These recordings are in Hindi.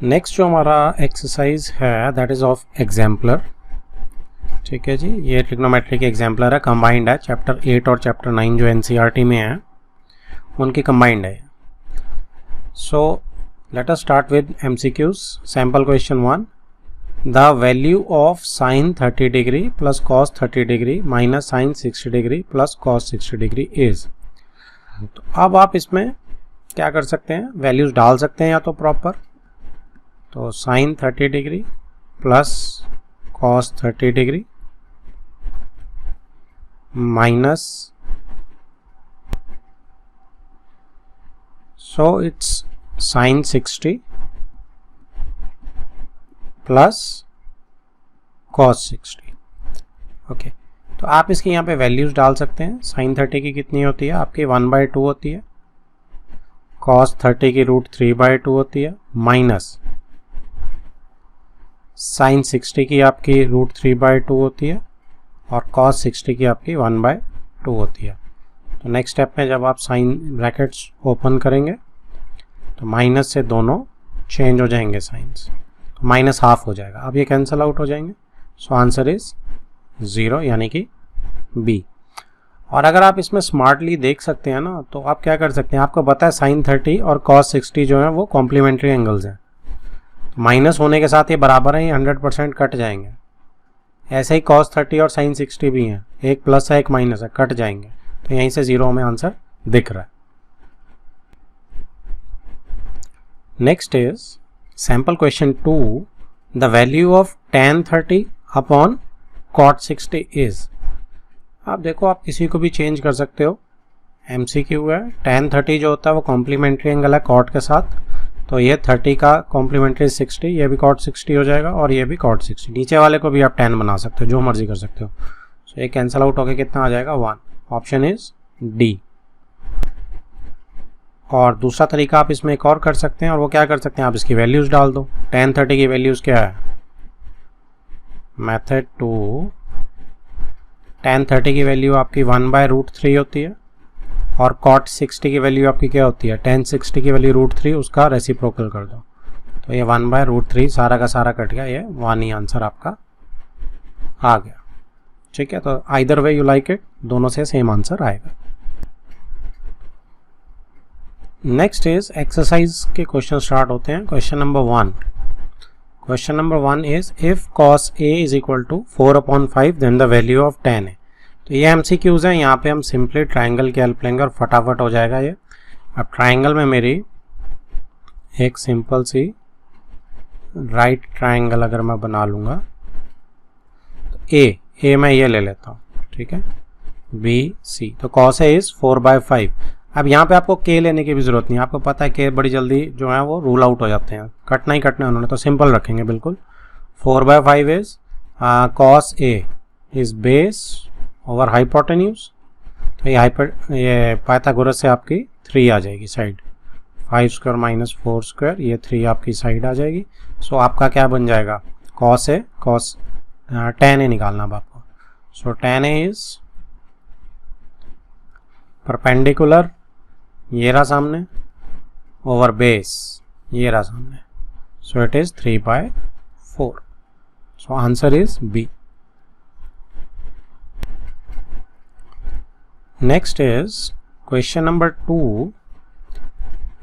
नेक्स्ट जो हमारा एक्सरसाइज है दैट इज ऑफ एग्जाम्पलर। ठीक है जी, ये ट्रिग्नोमेट्री एग्जाम्पलर है, कंबाइंड है। चैप्टर 8 और चैप्टर 9 जो एनसीईआरटी में है उनकी कंबाइंड है। So let us start with MCQs. Sample question 1, the value of sine 30 degree plus cos 30 degree minus sine 60 degree plus cos 60 degree is. तो अब आप इसमें क्या कर सकते हैं, वैल्यूज डाल सकते हैं या तो प्रॉपर, तो sine 30 degree plus cos 30 degree minus, so it's sine 60 plus cos 60। Okay, तो आप इसकी यहाँ पे वैल्यूज डाल सकते हैं। साइन 30 की कितनी होती है आपकी 1/2 होती है, कॉस 30 की √3/2 होती है, माइनस साइन 60 की आपकी √3/2 होती है और कॉस 60 की आपकी 1/2 होती है। तो नेक्स्ट स्टेप में जब आप साइन ब्रैकेट्स ओपन करेंगे तो माइनस से दोनों चेंज हो जाएंगे साइंस, तो माइनस हाफ हो जाएगा। अब ये कैंसिल आउट हो जाएंगे, सो आंसर इज 0 यानी कि बी। और अगर आप इसमें स्मार्टली देख सकते हैं ना, तो आप क्या कर सकते हैं, आपको पता है साइन 30 और कॉस 60 जो है वो कॉम्प्लीमेंट्री एंगल्स हैं, माइनस होने के साथ ये बराबर है, 100% कट जाएंगे। ऐसे ही कॉस 30 और साइन 60 भी हैं, एक प्लस है एक माइनस है, कट जाएंगे। तो यहीं से 0 में आंसर दिख रहा है। Next is sample question 2, the value of tan 30 upon cot 60 is. आप देखो, आप किसी को भी चेंज कर सकते हो, MCQ है। tan 30 जो होता है वो कॉम्प्लीमेंट्री एंगल है कॉट के साथ, तो ये 30 का कॉम्प्लीमेंट्री 60, ये भी cot 60 हो जाएगा और ये भी cot 60। नीचे वाले को भी आप tan बना सकते हो, जो मर्जी कर सकते हो। सो ये कैंसिल आउट होके कितना आ जाएगा 1। Option is D. और दूसरा तरीका आप इसमें एक और कर सकते हैं, और वो क्या कर सकते हैं, आप इसकी वैल्यूज डाल दो। tan 30 की वैल्यूज क्या है, मेथड 2, tan 30 की वैल्यू आपकी 1/√3 होती है और cot 60 की वैल्यू आपकी क्या होती है, tan 60 की वैल्यू √3, उसका रेसिप्रोकल कर दो, तो ये 1/√3 सारा का सारा कट गया, ये 1 ही आंसर आपका आ गया। ठीक है, तो either way you like it, दोनों से सेम आंसर आएगा। नेक्स्ट इज एक्सरसाइज के क्वेश्चन स्टार्ट होते हैं। Question number 1, question number 1 is if cos A is equal to 4/5 then the value of tan A। तो ये MCQs हैं, यहाँ पे हम सिंपली ट्राइंगल की हेल्प लेंगे और फटाफट हो जाएगा ये। अब ट्राइंगल में मेरी एक सिंपल सी राइट ट्राइंगल अगर मैं बना लूँगा, तो A मैं ये ले लेता हूँ, ठीक है, BC, तो cos A इज 4/5। अब यहाँ पे आपको K लेने की भी ज़रूरत नहीं है, आपको पता है K बड़ी जल्दी जो है वो रूल आउट हो जाते हैं, कटना ही कटना है उन्होंने, तो सिंपल रखेंगे बिल्कुल। 4/5 is cos A is base over hypotenuse, तो ये पाइथागोरस से आपकी 3 आ जाएगी साइड, 5² माइनस 4², ये 3 आपकी साइड आ जाएगी। सो आपका क्या बन जाएगा, cos A, tan A निकालना अब आपको। So tan A is perpendicular, ये रहा सामने, ओवर बेस, ये रहा सामने, so it is 3/4। So answer is B. Next is question number 2,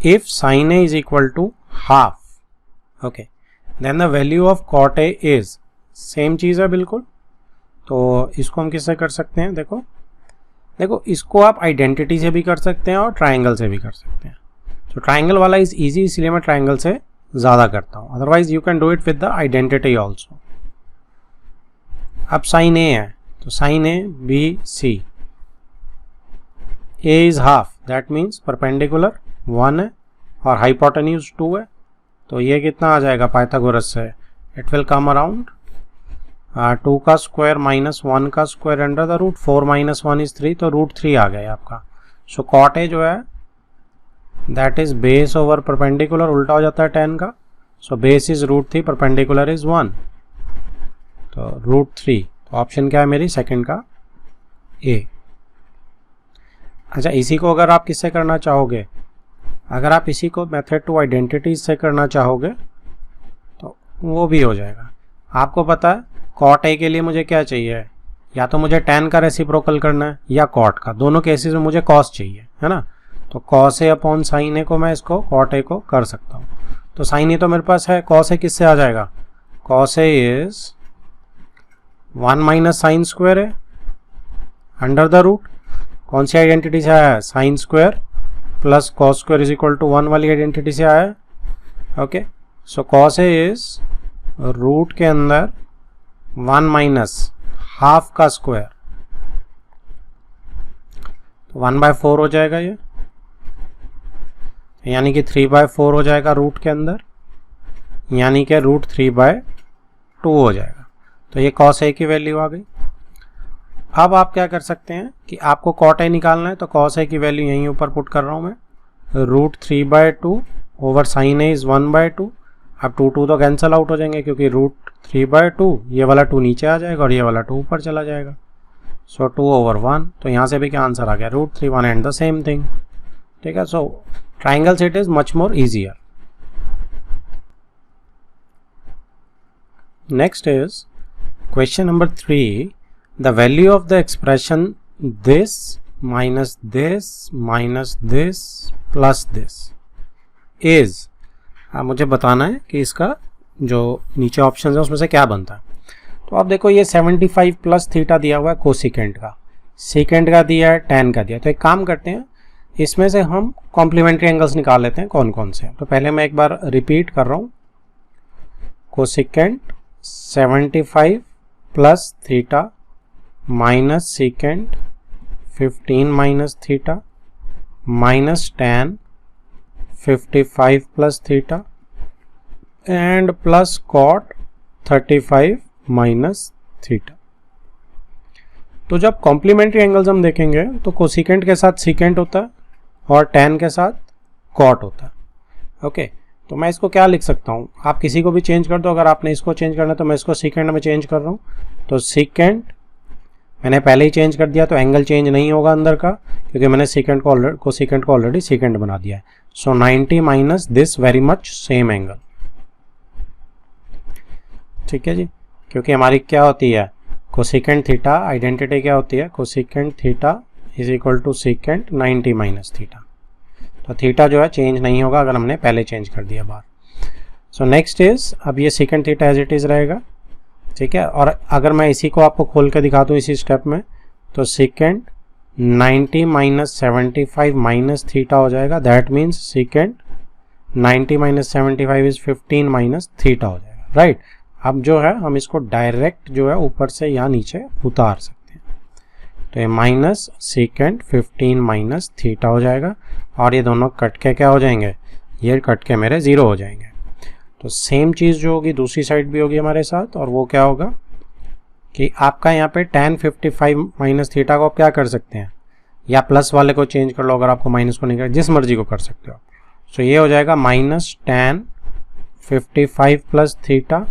if sin A is equal to half, okay, then the value of cot A is, same चीज़ है बिल्कुल। तो इसको हम किससे कर सकते हैं, देखो इसको आप आइडेंटिटी से भी कर सकते हैं और ट्राइंगल से भी कर सकते हैं। तो ट्राइंगल वाला इज ईजी, इसलिए मैं ट्राइंगल से ज़्यादा करता हूँ, otherwise you can do it with the identity also. अब sin A है, तो sin A BC, A is half, that means perpendicular 1 है और हाइपोटेन्यूज 2 है, तो ये कितना आ जाएगा पाइथागोरस से, इट विल कम अराउंड 2 का स्क्वायर माइनस 1 का स्क्वायर अंडर द रूट, 4 माइनस 1 इज 3, तो √3 आ गया आपका। सो cot A जो है that is base over perpendicular, उल्टा हो जाता है tan का, so base is √3, perpendicular is 1, तो √3। तो ऑप्शन क्या है मेरी, सेकंड का A। अच्छा, इसी को अगर आप किससे करना चाहोगे, अगर आप इसी को मेथड 2 आइडेंटिटीज से करना चाहोगे वो भी हो जाएगा। आपको पता है कॉट ए के लिए मुझे क्या चाहिए, या तो मुझे tan का रेसिप्रोकल करना है या कॉट का, दोनों केसेस में मुझे कॉस चाहिए, है ना। तो कॉस ए अपॉन साइन ए को मैं इसको कॉट ए को कर सकता हूँ। तो साइन ए तो मेरे पास है, कॉस ए किससे आ जाएगा, cos A is 1 minus sine square है अंडर द रूट, कौन सी आइडेंटिटी से आया है, sine square plus cos square is equal to 1 वाली आइडेंटिटी से आया है। Okay, so cos A is root के अंदर 1 माइनस हाफ का स्क्वायर, तो 1/4 हो जाएगा ये, यानी कि 3/4 हो जाएगा रूट के अंदर, यानी कि रूट 3/2 हो जाएगा। तो ये कॉस ए की वैल्यू आ गई। अब आप क्या कर सकते हैं कि आपको कॉट ए निकालना है, तो कॉस ए की वैल्यू यहीं ऊपर पुट कर रहा हूँ मैं, root 3/2 over sine A is 1/2। अब 2 तो कैंसिल आउट हो जाएंगे क्योंकि रूट 3/2, ये वाला 2 नीचे आ जाएगा और ये वाला 2 ऊपर चला जाएगा। सो 2/1, तो यहाँ से भी क्या आंसर आ गया, root 3 1 and the same thing. ठीक है, सो triangles it is much more easier. Next is question number 3. The value of the expression this minus this minus this plus this is, मुझे बताना है कि इसका जो नीचे ऑप्शन है उसमें से क्या बनता है। तो आप देखो ये 75 प्लस थीटा दिया हुआ है कोसिकेंट का, सेकेंड का दिया है, tan का दिया है। तो एक काम करते हैं, इसमें से हम कॉम्प्लीमेंट्री एंगल्स निकाल लेते हैं कौन कौन से। तो पहले मैं एक बार रिपीट कर रहा हूँ, cosecant 75 plus theta minus secant 15 minus theta minus tan 55 plus theta and plus cot 35 minus theta. तो जब कॉम्प्लीमेंट्री एंगल्स हम देखेंगे तो कोसिकेंट के साथ सीकेंट होता है और tan के साथ कॉट होता है। ओके, तो मैं इसको क्या लिख सकता हूँ, आप किसी को भी चेंज कर दो, अगर आपने इसको चेंज करना है तो मैं इसको सीकेंट में चेंज कर रहा हूँ। तो सीकेंट मैंने पहले ही चेंज कर दिया, तो एंगल चेंज नहीं होगा अंदर का, क्योंकि मैंने सीकेंट को ऑलरेडी सीकेंट बना दिया है। सो 90 minus this very much same angle. ठीक है जी, क्योंकि हमारी क्या होती है कोसिकेंट थीटा, आइडेंटिटी क्या होती है, cosecant theta is equal to secant 90 minus theta. तो थीटा जो है चेंज नहीं होगा अगर हमने पहले चेंज कर दिया बार। सो नेक्स्ट इज, अब ये secant theta as it is रहेगा। ठीक है, और अगर मैं इसी को आपको खोल के दिखा दूँ इसी स्टेप में, तो सीकेंट 90 माइनस 75 माइनस थीटा हो जाएगा। That means secant 90 minus 75 is 15 minus theta हो जाएगा। राइट, अब जो है हम इसको डायरेक्ट जो है ऊपर से यहाँ नीचे उतार सकते हैं। तो ये माइनस सीकेंट 15 माइनस थीटा हो जाएगा, और ये दोनों कट के क्या हो जाएंगे, ये कट के मेरे 0 हो जाएंगे। तो सेम चीज़ जो होगी दूसरी साइड भी होगी हमारे साथ, और वो क्या होगा कि आपका यहाँ पे tan 55 माइनस थीटा को आप क्या कर सकते हैं, या प्लस वाले को चेंज कर लो, अगर आपको माइनस को नहीं कर, जिस मर्जी को कर सकते हो। सो ये हो जाएगा माइनस tan 55 प्लस थीटा,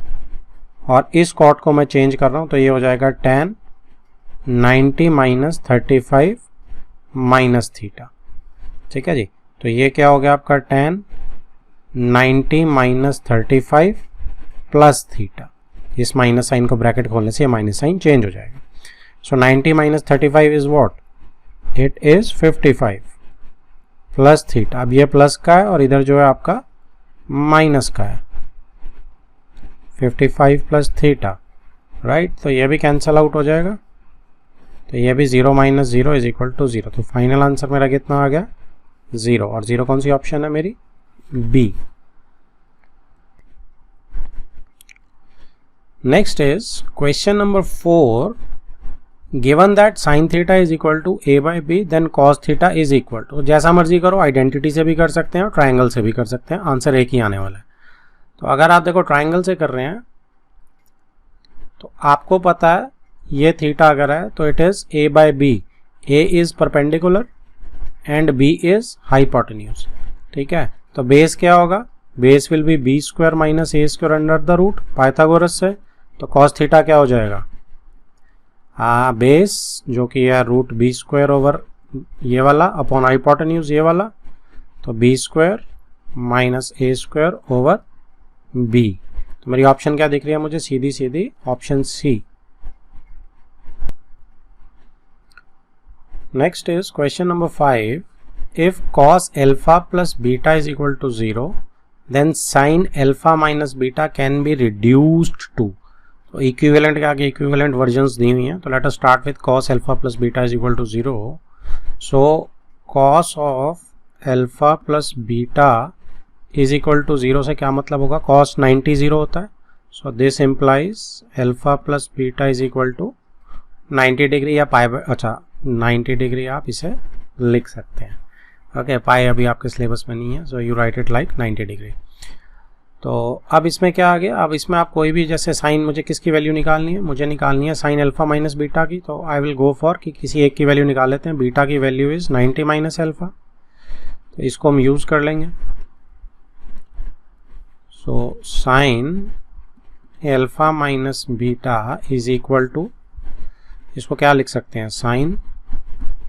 और इस कॉट को मैं चेंज कर रहा हूँ तो ये हो जाएगा tan 90 माइनस 35 माइनस थीटा। ठीक है जी, तो ये क्या हो गया आपका tan 90 माइनस 35 प्लस थीटा। इस माइनस साइन को ब्रैकेट खोलने से ये माइनस साइन चेंज हो जाएगा। सो 90 minus 35 is what, it is 55 plus theta. अब ये प्लस का है और इधर जो है आपका माइनस का है, 55 प्लस थीटा। राइट, तो ये भी कैंसल आउट हो जाएगा, तो ये भी 0 माइनस 0 इज इक्वल टू 0। तो फाइनल आंसर मेरा कितना आ गया, 0। और 0 कौन सी ऑप्शन है मेरी, B. Next is question number 4। Given that sine theta is equal to a by B, then cos theta is equal to, जैसा मर्जी करो, आइडेंटिटी से भी कर सकते हैं और ट्राइंगल से भी कर सकते हैं, आंसर एक ही आने वाला है। तो अगर आप देखो ट्राइंगल से कर रहे हैं तो आपको पता है ये थीटा अगर है तो it is a by B, a is perpendicular and b is hypotenuse. ठीक है, तो बेस क्या होगा, base will be B square minus A square under the root Pythagoras से। तो कॉस थीटा क्या हो जाएगा, बेस जो कि है रूट बी स्क्वायर ओवर ये वाला अपॉन हाइपोटेन्यूज ये वाला, तो B square minus A square over B. तो मेरी ऑप्शन क्या दिख रही है मुझे? सीधी सीधी option C. Next is question number 5, if cos alpha plus beta is equal to 0 then sin alpha minus beta can be reduced to। तो इक्विवेलेंट के आगे इक्विवेलेंट वर्जन्स दी हुई हैं, तो late us start with cos alpha plus beta is equal to 0। So cos of alpha plus beta is equal to 0 से क्या मतलब होगा? cos 90 0 होता है, so this implies alpha plus beta is equal to 90 degree या पाई, अच्छा 90 डिग्री आप इसे लिख सकते हैं। ओके, पाई अभी आपके सिलेबस में नहीं है, so you right it like 90 degree. तो अब इसमें क्या आ गया? अब इसमें आप कोई भी, जैसे साइन मुझे किसकी वैल्यू निकालनी है? मुझे निकालनी है साइन अल्फा माइनस बीटा की। तो आई विल गो फॉर कि किसी एक की वैल्यू निकाल लेते हैं। बीटा की वैल्यू इज 90 माइनस अल्फा, तो इसको हम यूज कर लेंगे। So sine alpha minus beta is equal to, इसको क्या लिख सकते हैं? साइन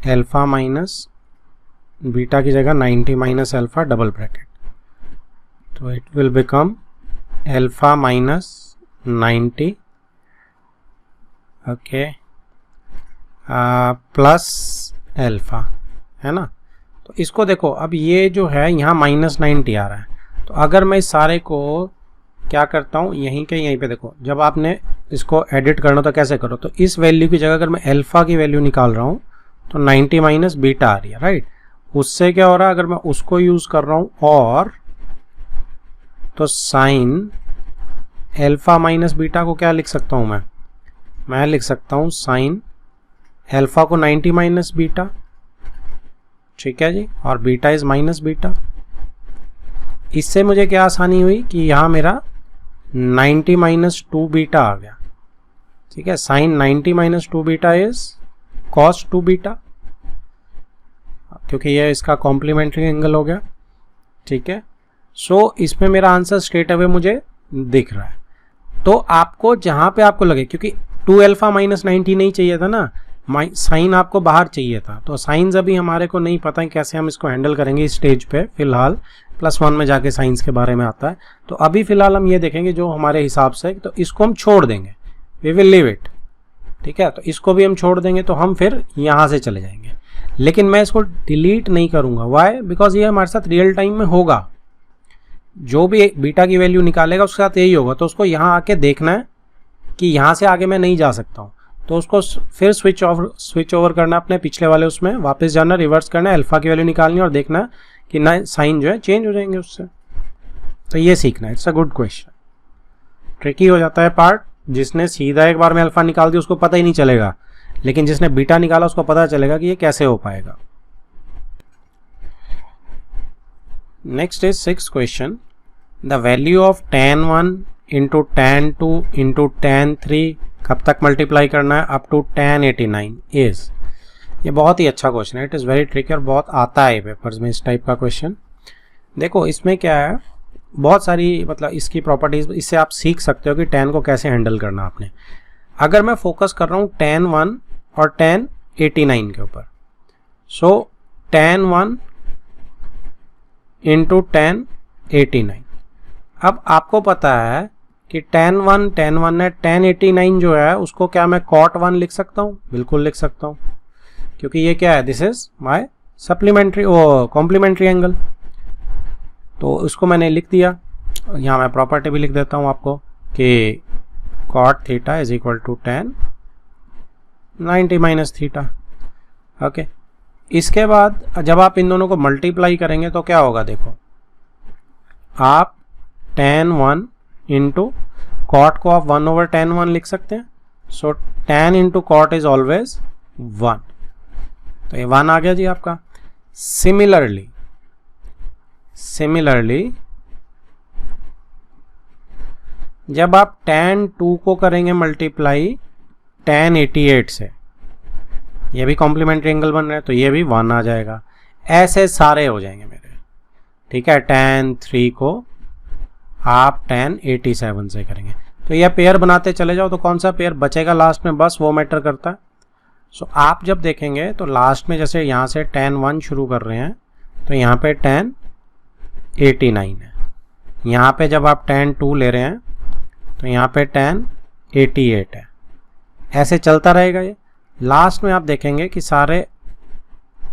अल्फा माइनस बीटा की जगह 90 माइनस अल्फा डबल ब्रैकेट, तो it will become alpha minus 90 okay plus alpha, है ना। तो इसको देखो, अब ये जो है यहाँ माइनस 90 आ रहा है, तो अगर मैं इस सारे को क्या करता हूँ, यहीं के यहीं पे देखो, जब आपने इसको एडिट करना तो कैसे करो? तो इस वैल्यू की जगह अगर मैं अल्फा की वैल्यू निकाल रहा हूँ तो 90 माइनस बीटा आ रही है, राइट। उससे क्या हो रहा है, अगर मैं उसको यूज कर रहा हूँ और, तो साइन अल्फा माइनस बीटा को क्या लिख सकता हूँ मैं लिख सकता हूँ साइन अल्फा को 90 माइनस बीटा, ठीक है जी, और बीटा इज माइनस बीटा। इससे मुझे क्या आसानी हुई कि यहाँ मेरा 90 माइनस 2 बीटा आ गया, ठीक है। Sine 90 minus 2 beta is cos 2 beta, क्योंकि ये इसका कॉम्प्लीमेंट्री एंगल हो गया, ठीक है। सो इसमें मेरा आंसर स्ट्रेट अवे मुझे दिख रहा है। तो आपको जहां पे आपको लगे, क्योंकि 2 अल्फा माइनस 90 नहीं चाहिए था ना, साइन आपको बाहर चाहिए था, तो साइंस अभी हमारे को नहीं पता है कैसे हम इसको हैंडल करेंगे इस स्टेज पे। फिलहाल +1 में जाके साइंस के बारे में आता है, तो अभी फिलहाल हम ये देखेंगे जो हमारे हिसाब से, तो इसको हम छोड़ देंगे, वी विल लीव इट, ठीक है। तो इसको भी हम छोड़ देंगे, तो हम फिर यहाँ से चले जाएंगे, लेकिन मैं इसको डिलीट नहीं करूंगा। वाई? बिकॉज ये हमारे साथ रियल टाइम में होगा, जो भी बीटा की वैल्यू निकालेगा उसके साथ यही होगा। तो उसको यहाँ आके देखना है कि यहाँ से आगे मैं नहीं जा सकता हूँ, तो उसको फिर स्विच ओवर करना, अपने पिछले वाले उसमें वापस जाना, रिवर्स करना, अल्फा की वैल्यू निकालनी और देखना कि ना साइन जो है चेंज हो जाएंगे उससे। तो ये सीखना है। It's a good question. Tricky हो जाता है पार्ट, जिसने सीधा एक बार में अल्फा निकाल दिया उसको पता ही नहीं चलेगा, लेकिन जिसने बीटा निकाला उसको पता चलेगा कि ये कैसे हो पाएगा। Next is 6th question, the value of tan 1 into tan 2 into tan 3 कब तक मल्टीप्लाई करना है? Up to tan 89 is. ये बहुत ही अच्छा क्वेश्चन है, इट इज़ वेरी ट्रिकी और बहुत आता है पेपर्स में इस टाइप का क्वेश्चन। देखो इसमें क्या है, बहुत सारी मतलब इसकी प्रॉपर्टीज, इससे आप सीख सकते हो कि tan को कैसे हैंडल करना आपने। अगर मैं फोकस कर रहा हूँ tan 1 और tan 89 के ऊपर, सो tan 1 इंटू tan 89। अब आपको पता है कि tan 1 है, tan 89 जो है उसको क्या मैं cot 1 लिख सकता हूँ? बिल्कुल लिख सकता हूँ, क्योंकि ये क्या है, this is my supplementary complementary angle. तो उसको मैंने लिख दिया। यहाँ मैं प्रॉपर्टी भी लिख देता हूँ आपको कि cot theta is equal to tan 90 minus theta. Okay, इसके बाद जब आप इन दोनों को मल्टीप्लाई करेंगे तो क्या होगा? देखो आप tan 1 इंटू कॉट को आप 1 ओवर tan 1 लिख सकते हैं। So tan into cot is always 1, तो ये 1 आ गया जी आपका। सिमिलरली जब आप tan 2 को करेंगे मल्टीप्लाई tan 88 से, ये भी कॉम्प्लीमेंट्री एंगल बन रहा है, तो ये भी 1 आ जाएगा। ऐसे सारे हो जाएंगे मेरे, ठीक है। tan 3 को आप tan 87 से करेंगे, तो यह पेयर बनाते चले जाओ, तो कौन सा पेयर बचेगा लास्ट में, बस वो मैटर करता है। सो आप जब देखेंगे तो लास्ट में जैसे यहाँ से tan 1 शुरू कर रहे हैं, तो यहाँ पे tan 89 है। यहाँ पे जब आप tan 2 ले रहे हैं तो यहाँ पे tan 88 है। ऐसे चलता रहेगा ये। लास्ट में आप देखेंगे कि सारे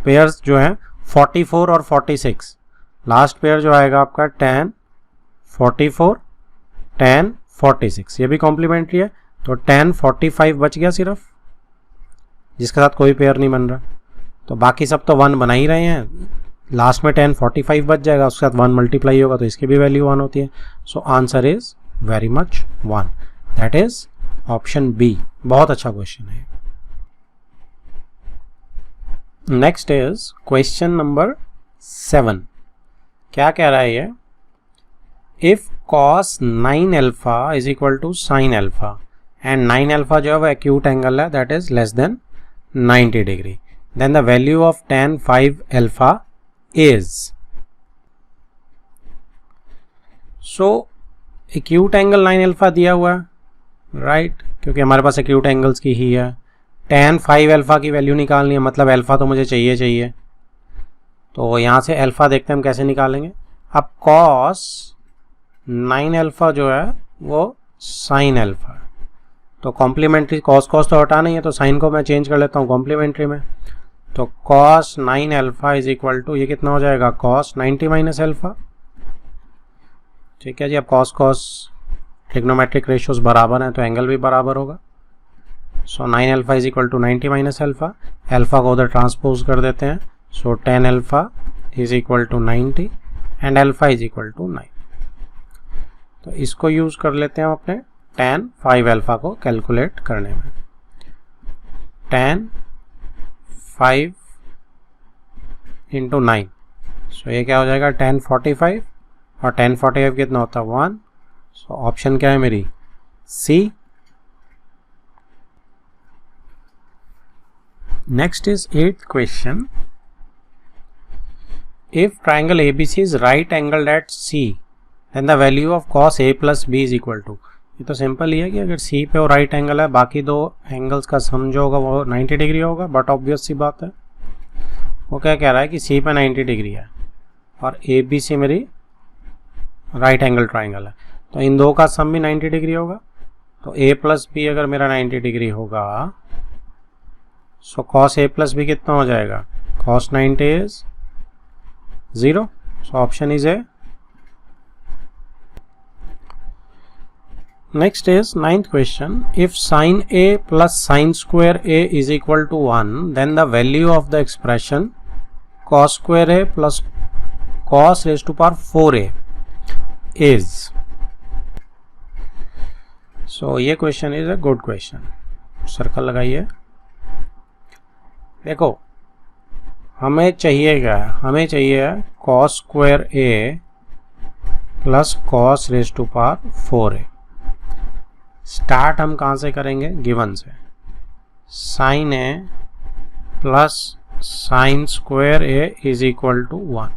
पेयर्स जो हैं 44 और 46, लास्ट पेयर जो आएगा आपका tan 44 tan 46, ये भी कॉम्प्लीमेंट्री है। तो tan 45 बच गया सिर्फ, जिसके साथ कोई पेयर नहीं बन रहा। तो बाकी सब तो 1 बना ही रहे हैं, लास्ट में tan 45 बच जाएगा, उसके साथ 1 मल्टीप्लाई होगा तो इसकी भी वैल्यू 1 होती है। So answer is very much 1, that is option B. बहुत अच्छा क्वेश्चन है। Next is question number 7। क्या कह रहा है ये? If cos 9 alpha is equal to sin alpha and 9 alpha जो है वो एक्यूट एंगल है, that is less than 90 degree, then the value of tan 5 alpha is. So acute angle 9 alpha दिया हुआ है, राइट, क्योंकि हमारे पास एक्यूट एंगल्स की ही है। tan 5 अल्फा की वैल्यू निकालनी है, मतलब अल्फा तो मुझे चाहिए। तो यहाँ से अल्फा देखते हैं हम कैसे निकालेंगे। अब cos 9 अल्फा जो है वो sin अल्फा, तो कॉम्प्लीमेंट्री cos तो हटाना ही है, तो साइन को मैं चेंज कर लेता हूँ कॉम्प्लीमेंट्री में। तो cos 9 alpha is equal to, ये कितना हो जाएगा, cos 90 माइनस अल्फा। ठीक है जी। अब cos ट्रिग्नोमेट्रिक रेशियोज बराबर हैं तो एंगल भी बराबर होगा। So 9 alpha is equal to 90 minus alpha, alpha को उधर ट्रांसपोज कर देते हैं। So tan alpha is equal to 90 and alpha is equal to 9। तो इसको यूज कर लेते हैं हम अपने tan 5 अल्फा को कैलकुलेट करने में। tan 5 इंटू 9, सो ये क्या हो जाएगा, tan 45, और tan 45 कितना होता है 1। सो ऑप्शन क्या है मेरी, C. Next is 8th question. If triangle ABC is right angled at C, then the value of cos A plus B is equal to. ये तो सिंपल ही है कि अगर C पे वो राइट एंगल है, बाकी दो एंगल्स का सम जो होगा वो 90 डिग्री होगा। बट ऑब्वियस सी बात है, वो क्या कह रहा है कि C पे 90 डिग्री है और ABC मेरी राइट एंगल ट्राइंगल है, तो इन दो का सम भी 90 डिग्री होगा। तो A प्लस B अगर मेरा 90 डिग्री होगा, सो cos A प्लस B कितना हो जाएगा, cos 90 is 0। So option is a. Next is 9th question. If sin A plus sin square A is equal to 1, then the value of the expression cos square A plus cos raised to power 4A is. So ये question is a good question. Circle लगाइए। देखो हमें चाहिए क्या है, हमें चाहिए cos square A plus cos raised to power 4A। Start हम कहाँ से करेंगे, गिवन से। Sine A plus sine square A is equal to 1।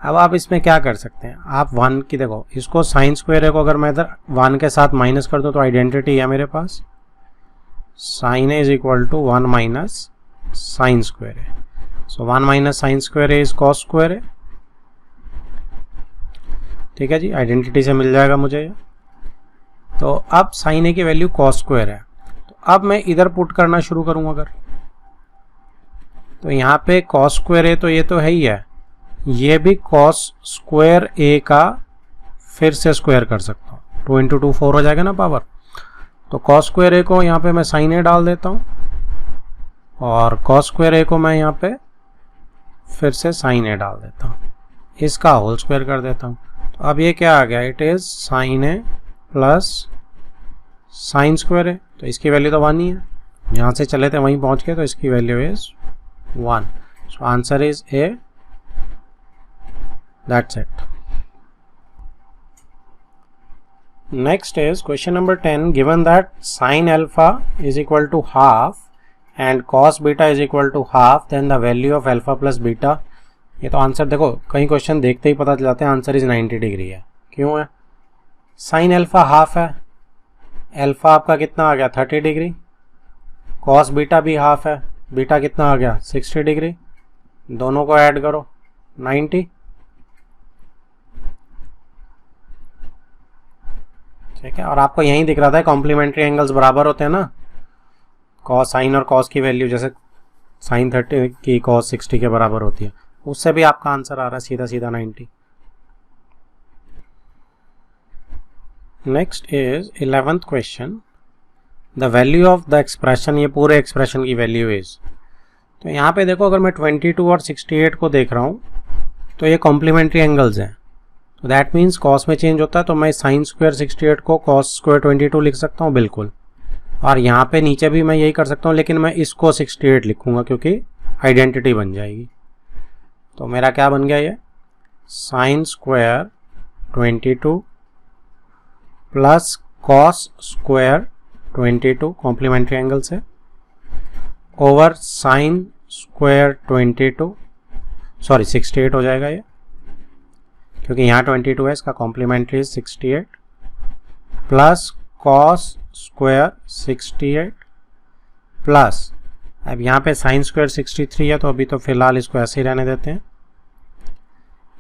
अब आप इसमें क्या कर सकते हैं, आप 1 की देखो, इसको साइन स्क्वायर ए को अगर मैं इधर 1 के साथ माइनस कर दूं तो आइडेंटिटी है मेरे पास, sine A is equal to 1 minus sine square A. So 1 minus sine square A is cos square A. ठीक है जी, आइडेंटिटी से मिल जाएगा मुझे ये। तो अब साइन ए की वैल्यू कॉस स्क्वायर है, तो अब मैं इधर पुट करना शुरू करूं अगर, तो यहाँ पे कॉस स्क्वायर ए तो ये तो है ही है, ये भी कॉस स्क्वायर ए का फिर से स्क्वायर कर सकता हूँ। 2 इंटू 2 4 हो जाएगा ना पावर। तो कॉस स्क्वायर ए को यहाँ पे मैं साइन ए डाल देता हूँ और कॉस स्क्वायर ए को मैं यहाँ पे फिर से साइन ए डाल देता हूँ, इसका होल स्क्वायर कर देता हूँ। तो अब ये क्या आ गया, it is sine A plus sine square है, तो इसकी वैल्यू तो 1 ही है, यहाँ से चले थे वहीं पहुँच गए, तो इसकी value is 1। So answer is A, that's it. Next is question number 10। Given that sine alpha is equal to half and cos beta is equal to half, then the value of alpha plus beta. ये तो आंसर देखो, कई क्वेश्चन देखते ही पता चल जाते हैं आंसर इज 90 डिग्री है। क्यों है, साइन अल्फा हाफ है, अल्फा आपका कितना आ गया 30 डिग्री, कॉस बीटा भी हाफ है, बीटा कितना आ गया 60 डिग्री, दोनों को ऐड करो 90। ठीक है, और आपको यहीं दिख रहा था कॉम्प्लीमेंट्री एंगल्स बराबर होते हैं ना, कॉस साइन और कॉस की वैल्यू जैसे साइन 30 की कॉस 60 के बराबर होती है, उससे भी आपका आंसर आ रहा है सीधा सीधा 90। Next is 11th question, the value of the expression, ये पूरे एक्सप्रेशन की वैल्यू इज। तो यहाँ पे देखो अगर मैं 22 और 68 को देख रहा हूँ तो ये कॉम्प्लीमेंट्री एंगल्स हैं, तो दैट मीन्स कॉस में चेंज होता है, तो मैं साइन स्क्वायर 68 को कॉस स्क्वायर 22 लिख सकता हूँ बिल्कुल, और यहाँ पे नीचे भी मैं यही कर सकता हूँ, लेकिन मैं इसको 68 लिखूंगा क्योंकि आइडेंटिटी बन जाएगी। तो मेरा क्या बन गया, ये sine square 22 plus cos square 22 complementary angle से ओवर साइन स्क्वायर 22, सॉरी 68 हो जाएगा ये, क्योंकि यहाँ 22 है, इसका complementary 68 plus cos square 68 plus, अब यहाँ पे साइन स्क्वायर 63 है तो अभी तो फिलहाल इसको ऐसे ही रहने देते हैं।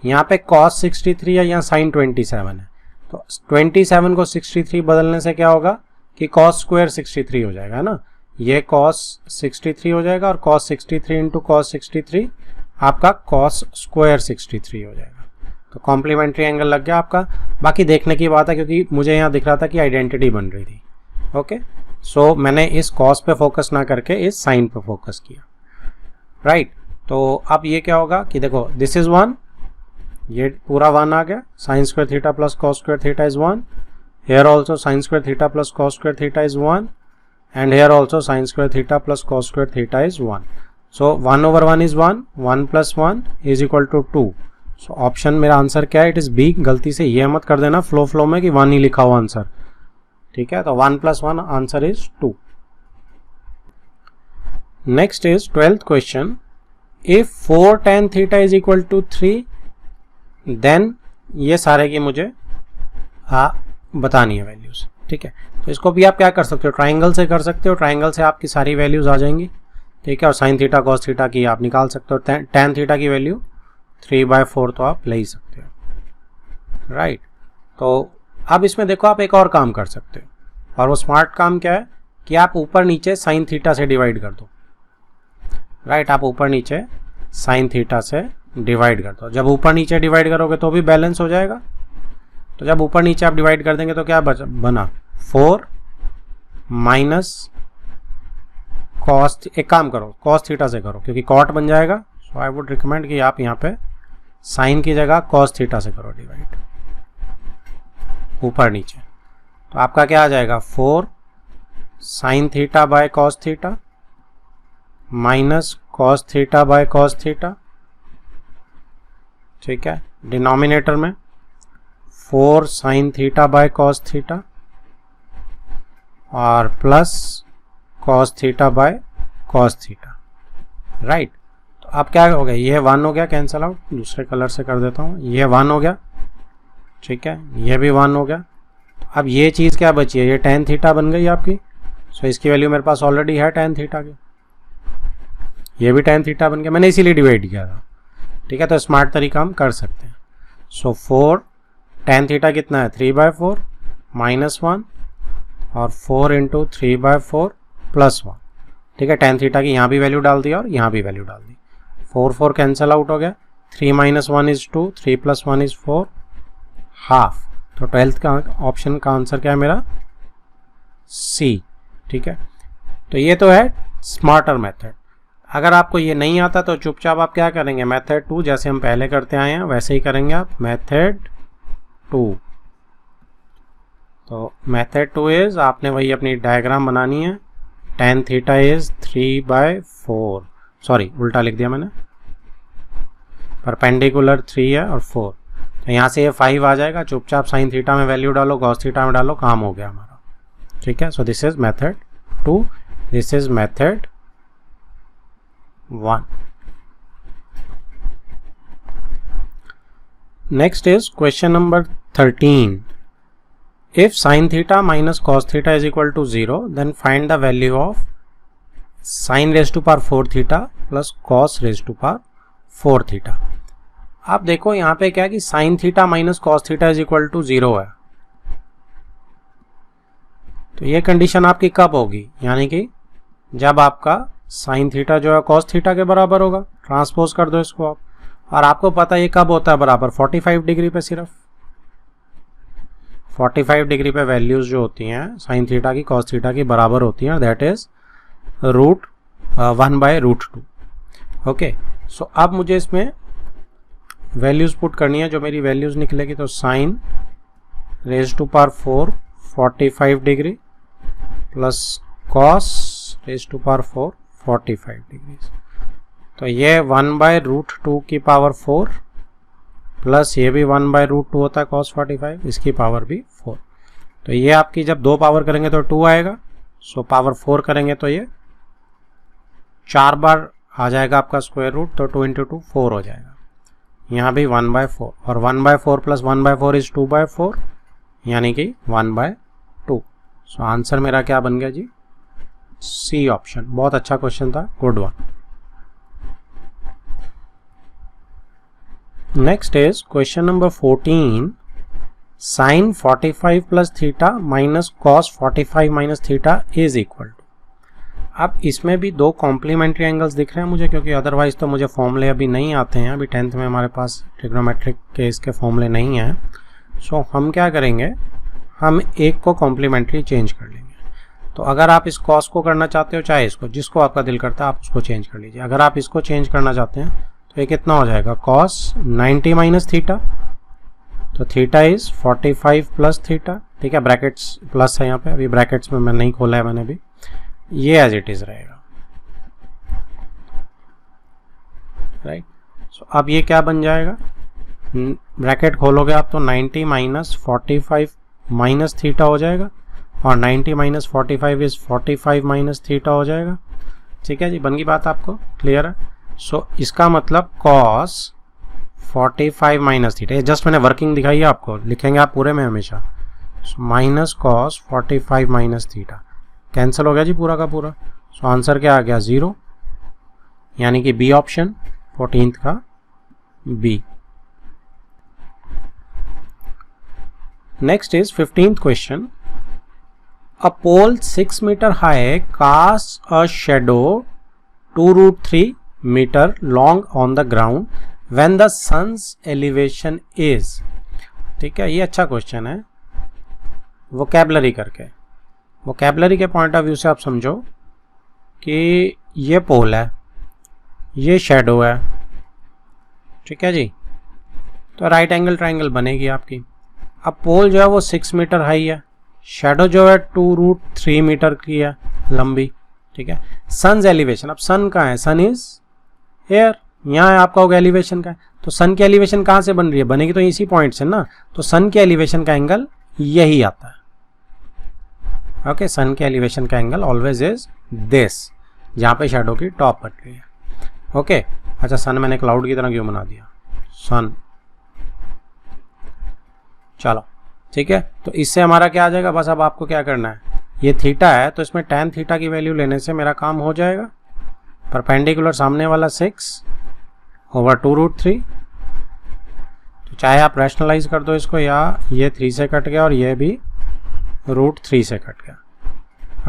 यहाँ पे कॉस 63 है, यहाँ साइन 27 है, तो 27 को 63 बदलने से क्या होगा कि कॉस स्क्वायर 63 हो जाएगा ना, ये कॉस 63 हो जाएगा और कॉस 63 इंटू कॉस 63 आपका कॉस स्क्वायर 63 हो जाएगा। तो कॉम्प्लीमेंट्री एंगल लग गया आपका। बाकी देखने की बात है क्योंकि मुझे यहाँ दिख रहा था कि आइडेंटिटी बन रही थी। ओके, सो मैंने इस कॉस पे फोकस ना करके इस साइन पे फोकस किया, राइट। तो अब ये क्या होगा कि देखो दिस इज 1, ये पूरा 1 आ गया, sine square theta plus cos square theta is 1, here also sine square theta plus cos square theta is 1, and here also sin square theta plus cos square theta is 1. So 1 over 1 is 1, 1 plus 1 is equal to 2. So option मेरा आंसर क्या है, इट इज बी। गलती से ये मत कर देना फ्लो में कि 1 ही लिखा हुआ आंसर, ठीक है। तो 1 plus 1 answer is 2। Next is 12th question, if 4 tan theta is equal to 3 देन ये सारे की मुझे बतानी है वैल्यूज, ठीक है। तो इसको भी आप क्या कर सकते हो, ट्राइंगल से कर सकते हो, ट्राइंगल से आपकी सारी वैल्यूज आ जाएंगी, ठीक है। और साइन थीटा कॉस थीटा की आप निकाल सकते हो, टैन थीटा की वैल्यू 3/4 तो आप ले ही सकते हो, राइट। तो अब इसमें देखो आप एक और काम कर सकते हो, और वो स्मार्ट काम क्या है कि आप ऊपर नीचे साइन थीटा से डिवाइड कर दो, राइट। आप ऊपर नीचे साइन थीटा से डिवाइड कर दो। जब ऊपर नीचे डिवाइड करोगे तो भी बैलेंस हो जाएगा। तो जब ऊपर नीचे आप डिवाइड कर देंगे तो क्या बना 4 माइनस कॉस, एक काम करो कॉस थीटा से करो क्योंकि कॉट बन जाएगा। सो आई वुड रिकमेंड कि आप यहाँ पे साइन की जगह कॉस थीटा से करो डिवाइड ऊपर नीचे। तो आपका क्या आ जाएगा 4 sine theta by cos theta minus cos theta by cos theta, ठीक है। डिनोमिनेटर में 4 sine theta by cos theta और plus cos theta by cos theta, right. तो अब क्या हो गया, ये 1 हो गया कैंसल आउट, दूसरे कलर से कर देता हूँ, ये 1 हो गया, ठीक है, ये भी 1 हो गया। तो अब ये चीज़ क्या बची है, ये tan थीटा बन गई आपकी। सो इसकी वैल्यू मेरे पास ऑलरेडी है tan थीटा की, ये भी tan थीटा बन गया, मैंने इसीलिए डिवाइड किया था, ठीक है। तो स्मार्ट तरीका हम कर सकते हैं। सो 4 tan थीटा कितना है 3/4 माइनस 1 और 4 इंटू 3/4 प्लस 1, ठीक है। tan थीटा की यहाँ भी वैल्यू डाल दी और यहाँ भी वैल्यू डाल दी, 4 कैंसल आउट हो गया, 3 minus 1 is 2, 3 plus 1 is 4 half. तो 12th का ऑप्शन का आंसर क्या है मेरा सी, ठीक है। तो ये तो है स्मार्टर मेथड। अगर आपको ये नहीं आता तो चुपचाप आप क्या करेंगे, मेथड 2 जैसे हम पहले करते आए हैं वैसे ही करेंगे आप, मेथड 2। तो मेथड 2 इज आपने वही अपनी डायग्राम बनानी है, tan थीटा इज 3/4, सॉरी उल्टा लिख दिया मैंने, परपेंडिकुलर 3 है और 4, तो यहाँ से ये 5 आ जाएगा। चुपचाप साइन थीटा में वैल्यू डालो, कॉस थीटा में डालो, काम हो गया हमारा, ठीक है। So this is method 2, this is method 1। Next is question number 13. If sin theta minus cos theta is equal to 0, then find the value of sin raised to power 4 theta plus cos raised to power 4 theta. आप देखो यहाँ पे क्या है कि sin theta minus cos theta is equal to 0 है, तो ये कंडीशन आपकी कब होगी, यानी कि जब आपका साइन थीटा जो है कॉस थीटा के बराबर होगा। ट्रांसपोज कर दो इसको आप, और आपको पता है ये कब होता है बराबर, 45 डिग्री पे। सिर्फ 45 डिग्री पे वैल्यूज जो होती हैं साइन थीटा की कॉस थीटा की बराबर होती हैं, दैट इज √1/√2। ओके, सो अब मुझे इसमें वैल्यूज पुट करनी है। जो मेरी वैल्यूज निकलेगी तो sine raise to power 4 45 degree plus cos raise to power 4 45 degree, तो ये 1/√2 की पावर 4 प्लस ये भी 1/√2 होता है cos 45, इसकी पावर भी 4। तो ये आपकी जब 2 पावर करेंगे तो 2 आएगा, सो पावर 4 करेंगे तो ये 4 बार आ जाएगा आपका स्क्वायर रूट, तो 2 × 2 4 हो जाएगा। यहाँ भी 1/4, और 1/4 प्लस 1/4 इज 2/4, यानी कि 1/2। सो आंसर मेरा क्या बन गया जी, सी ऑप्शन। बहुत अच्छा क्वेश्चन था, good one. Next is question number 14. Sin 45 plus theta minus cos 45 minus theta is equal to। अब इसमें भी 2 कॉम्प्लीमेंट्री एंगल्स दिख रहे हैं मुझे, क्योंकि अदरवाइज तो मुझे फॉर्मूले अभी नहीं आते हैं। अभी 10th में हमारे पास ट्रिग्नोमेट्रिक के इसके फॉर्मूले नहीं हैं। सो हम क्या करेंगे, हम एक को कॉम्प्लीमेंट्री चेंज कर लेंगे। तो अगर आप इस कॉस को करना चाहते हो, चाहे इसको, जिसको आपका दिल करता है आप उसको चेंज कर लीजिए। अगर आप इसको चेंज करना चाहते हैं तो ये कितना हो जाएगा, cos 90 माइनस थीटा, तो थीटा इज 45 प्लस थीटा। ठीक है, ब्रैकेट्स प्लस है यहाँ पे, अभी ब्रैकेट्स में मैं नहीं खोला है मैंने भी, ये एज इट इज रहेगा। राइट, सो अब ये क्या बन जाएगा, ब्रैकेट खोलोगे आप तो 90 माइनस 45 माइनस थीटा हो जाएगा, और 90 माइनस 45 इज 45 माइनस थीटा हो जाएगा। ठीक है जी, बन गई बात, आपको क्लियर है। सो इसका मतलब cos 45 माइनस थीटा, जस्ट मैंने वर्किंग दिखाई है आपको, लिखेंगे आप पूरे में हमेशा। Minus cos 45 minus theta cancel हो गया जी पूरा का पूरा। सो आंसर क्या आ गया, 0, यानी कि बी ऑप्शन 14th का B. Next is 15th question. A pole 6 meter high casts a shadow 2√3 meter long on the ground when the sun's elevation is। ठीक है, ये अच्छा क्वेश्चन है। वोकैबलरी करके, वोकैबलरी के पॉइंट ऑफ व्यू से आप समझो कि ये पोल है, ये शेडो है। ठीक है जी, तो राइट एंगल ट्राइंगल बनेगी आपकी। अब पोल जो है वो 6 मीटर हाई है, शेडो जो है 2√3 मीटर की है लंबी। ठीक है, सन्स एलिवेशन, अब सन कहाँ है, सन इज एयर, यहाँ है आपका होगा एलिवेशन का है, तो सन की एलिवेशन कहाँ से बन रही है, बनेगी तो इसी पॉइंट से ना, तो सन के एलिवेशन का एंगल यही आता है। ओके, सन के एलिवेशन का एंगल ऑलवेज इज दिस, जहाँ पे शेडो की टॉप बन रही है। ओके, अच्छा सन मैंने क्लाउड की तरह क्यों बना दिया, सन, चलो ठीक है। तो इससे हमारा क्या आ जाएगा, बस अब आपको क्या करना है, ये थीटा है तो इसमें tan थीटा की वैल्यू लेने से मेरा काम हो जाएगा। परपेंडिकुलर सामने वाला 6/2√3, तो चाहे आप रैशनलाइज कर दो इसको, या ये 3 से कट गया और ये भी √3 से कट गया।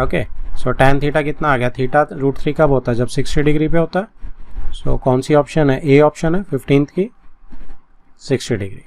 ओके, सो tan थीटा कितना आ गया, थीटा √3 कब होता है, जब 60 डिग्री पे होता है। सो कौन सी ऑप्शन है, ए ऑप्शन है 15th की 60 डिग्री।